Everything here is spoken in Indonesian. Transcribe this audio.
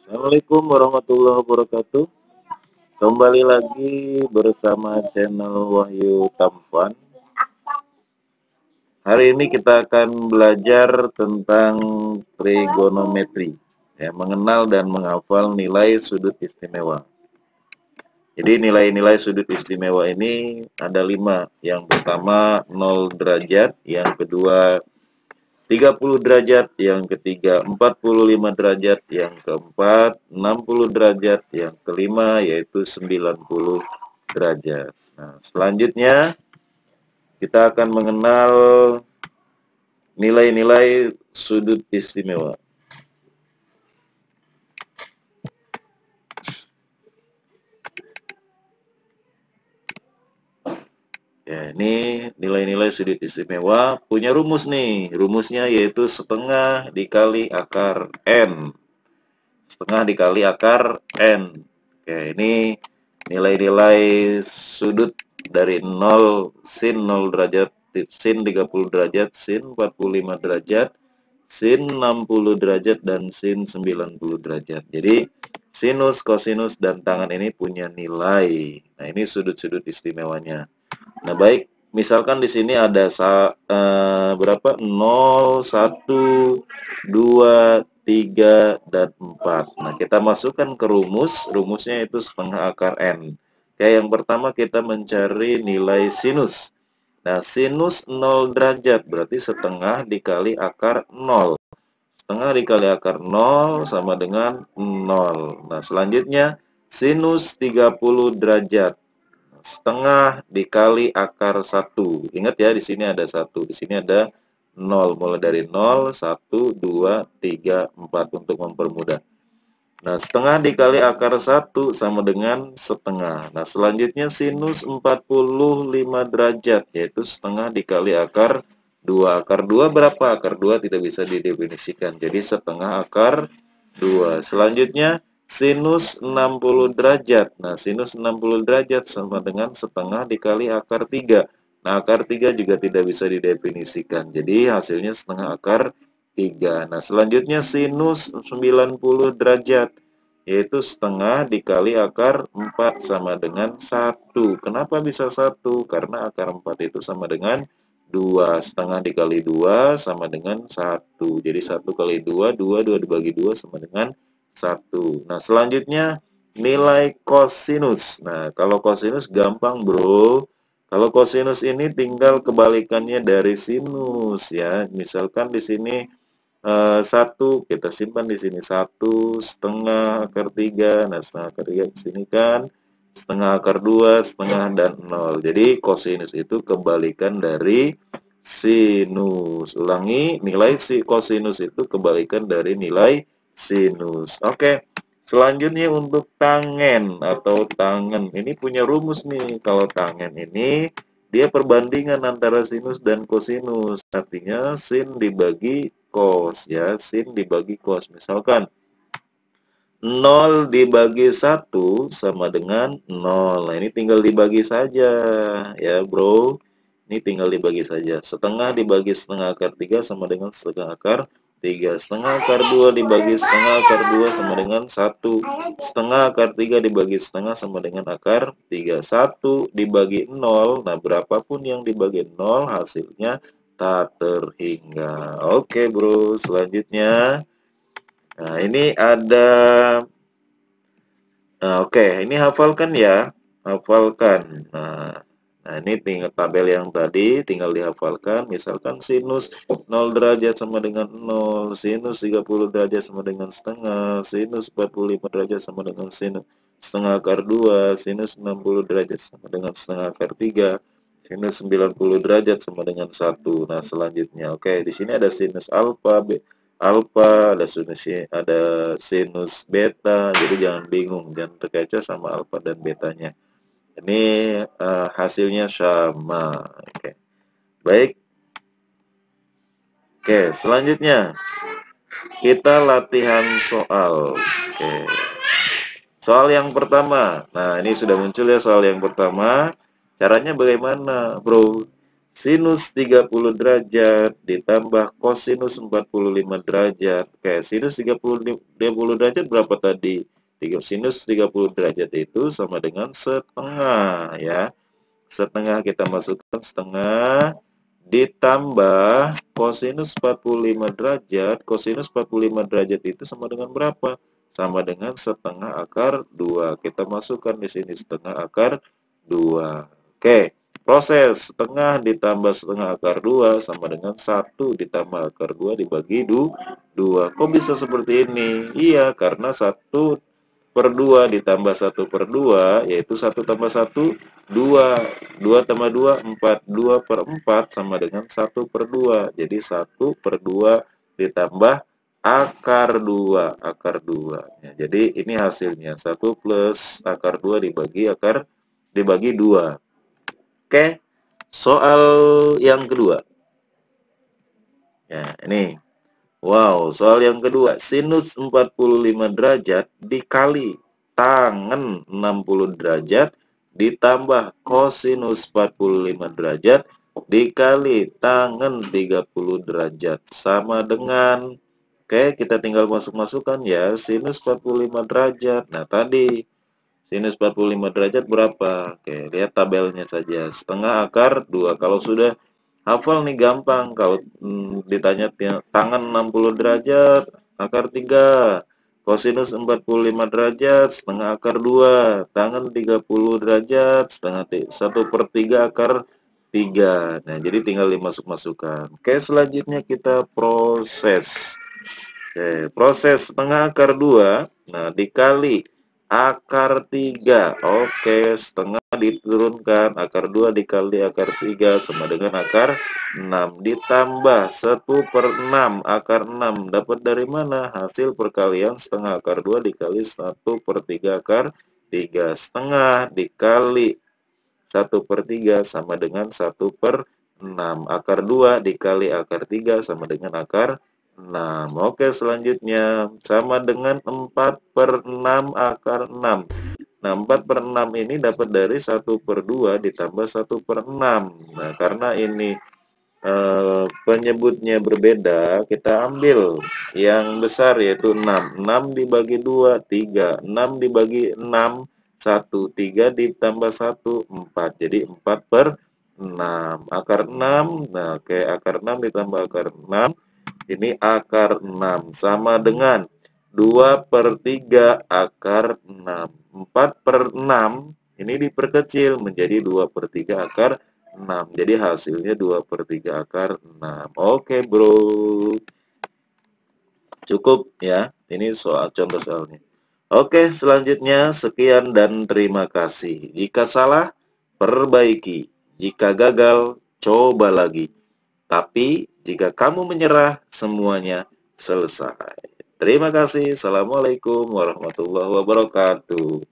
Assalamualaikum warahmatullahi wabarakatuh. Kembali lagi bersama channel Wahyu Tampan. Hari ini kita akan belajar tentang trigonometri, ya, mengenal dan menghafal nilai sudut istimewa. Jadi nilai-nilai sudut istimewa ini ada 5. Yang pertama 0 derajat, yang kedua 30 derajat, yang ketiga 45 derajat, yang keempat 60 derajat, yang kelima yaitu 90 derajat. Nah, selanjutnya kita akan mengenal nilai-nilai sudut istimewa. Ya, ini nilai-nilai sudut istimewa punya rumus nih. Rumusnya yaitu setengah dikali akar N. Setengah dikali akar N. Oke, ini nilai-nilai sudut dari 0, sin 0 derajat, sin 30 derajat, sin 45 derajat, sin 60 derajat, dan sin 90 derajat. Jadi sinus, kosinus, dan tangan ini punya nilai. Nah, ini sudut-sudut istimewanya. Nah, baik, misalkan di sini ada berapa? 0, 1, 2, 3, dan 4. Nah, kita masukkan ke rumus. Rumusnya itu setengah akar N. Kayak yang pertama kita mencari nilai sinus. Nah, sinus 0 derajat berarti setengah dikali akar 0. Setengah dikali akar 0 sama dengan 0. Nah, selanjutnya sinus 30 derajat. Setengah dikali akar 1. Ingat ya, di sini ada 1, di sini ada 0. Mulai dari 0, 1, 2, 3, 4 untuk mempermudah. Nah, setengah dikali akar 1 sama dengan setengah. Nah, selanjutnya sinus 45 derajat, yaitu setengah dikali akar 2. Akar 2 berapa? Akar 2 tidak bisa didefinisikan. Jadi setengah akar 2. Selanjutnya sinus 60 derajat. Nah, sinus 60 derajat sama dengan setengah dikali akar 3. Nah, akar 3 juga tidak bisa didefinisikan. Jadi hasilnya setengah akar 3. Nah, selanjutnya sinus 90 derajat, yaitu setengah dikali akar 4 sama dengan 1. Kenapa bisa 1? Karena akar 4 itu sama dengan 2. Setengah dikali 2 sama dengan 1. Jadi 1 kali 2, 2 dibagi 2 sama dengan 1. Nah, selanjutnya nilai kosinus. Nah, kalau kosinus gampang, bro. Kalau kosinus ini tinggal kebalikannya dari sinus, ya. Misalkan di sini 1, kita simpan di sini 1, setengah akar 3. Nah, setengah akar 3 di sini kan setengah akar 2, setengah, dan 0. Jadi kosinus itu kebalikan dari sinus. Ulangi, nilai kosinus itu kebalikan dari nilai sinus. Oke. Selanjutnya untuk tangen atau tangen. Ini punya rumus nih. Kalau tangen ini dia perbandingan antara sinus dan kosinus. Artinya sin dibagi cos, ya. Sin dibagi cos. Misalkan 0 dibagi 1 sama dengan 0. Nah, ini tinggal dibagi saja, ya, bro. Ini tinggal dibagi saja. Setengah dibagi setengah akar 3 sama dengan setengah akar 3. Setengah akar 2 dibagi setengah akar 2 sama dengan 1. Setengah akar 3 dibagi setengah sama dengan akar 3. 1 dibagi 0. Nah, berapapun yang dibagi 0 hasilnya tak terhingga. Oke, bro. Selanjutnya. Nah, ini ada. Nah, oke. Ini hafalkan ya. Hafalkan. Nah, ini tinggal tabel yang tadi, tinggal dihafalkan. Misalkan sinus 0 derajat sama dengan 0, sinus 30 derajat sama dengan setengah, sinus 45 derajat sama dengan sinus setengah akar 2, sinus 60 derajat sama dengan setengah akar 3, sinus 90 derajat sama dengan 1. Nah, selanjutnya, oke, di sini ada sinus alfa, ada sinus beta, jadi jangan bingung, jangan terkecoh sama alfa dan betanya. Ini hasilnya sama. Oke. Baik. Oke, selanjutnya kita latihan soal. Oke. Soal yang pertama. Nah, ini sudah muncul ya soal yang pertama. Caranya bagaimana, bro? Sinus 30 derajat ditambah kosinus 45 derajat. Oke, sinus 30 derajat berapa tadi? Sinus 30 derajat itu sama dengan setengah ya. Setengah kita masukkan setengah ditambah kosinus 45 derajat. Kosinus 45 derajat itu sama dengan berapa? Sama dengan setengah akar 2. Kita masukkan di sini setengah akar 2. Oke, proses setengah ditambah setengah akar 2 sama dengan 1 ditambah akar 2 dibagi 2. Kok bisa seperti ini? Iya, karena 1/2 ditambah 1/2 yaitu 1 tambah 1 2, 2 tambah 2 4, 2/4 sama dengan 1/2. Jadi 1/2 ditambah akar 2 ya, jadi ini hasilnya 1 plus akar 2 dibagi 2. Oke, soal yang kedua ya, ini wow, soal yang kedua, sinus 45 derajat dikali tangen 60 derajat ditambah kosinus 45 derajat dikali tangen 30 derajat sama dengan, oke, kita tinggal masuk-masukkan ya, sinus 45 derajat. Nah, tadi sinus 45 derajat berapa? Oke, lihat tabelnya saja. Setengah akar 2. Kalau sudah hafal nih gampang. Kalau ditanya tangan 60 derajat, akar 3. Kosinus 45 derajat, setengah akar 2. Tangan 30 derajat, setengah 1/3 akar 3. Nah, jadi tinggal dimasuk-masukkan. Oke, selanjutnya kita proses. Oke, proses setengah akar 2. Nah, dikali akar 3. Oke, setengah diturunkan. Akar 2 dikali akar 3 sama dengan akar 6. Ditambah 1/6 akar 6. Dapat dari mana? Hasil perkalian setengah akar 2 dikali 1/3 akar 3. Setengah dikali 1/3 sama dengan 1/6. Akar 2 dikali akar 3 sama dengan akar 6. Oke, selanjutnya sama dengan 4/6 akar 6. Nah, 4/6 ini dapat dari 1/2 ditambah 1/6. Nah, karena ini penyebutnya berbeda, kita ambil yang besar yaitu 6. 6 dibagi 2, 3. 6 dibagi 6, 1. 3 ditambah 1, 4. Jadi 4/6. Akar 6, nah kayak akar 6 ditambah akar 6. Ini akar 6 sama dengan 2/3 akar 6. 4/6 ini diperkecil menjadi 2/3 akar 6. Jadi hasilnya 2/3 akar 6. Oke, bro. Cukup ya. Ini soal contoh soalnya. Oke, selanjutnya sekian dan terima kasih. Jika salah, perbaiki. Jika gagal, coba lagi. Tapi jika kamu menyerah, semuanya selesai. Terima kasih. Assalamualaikum warahmatullahi wabarakatuh.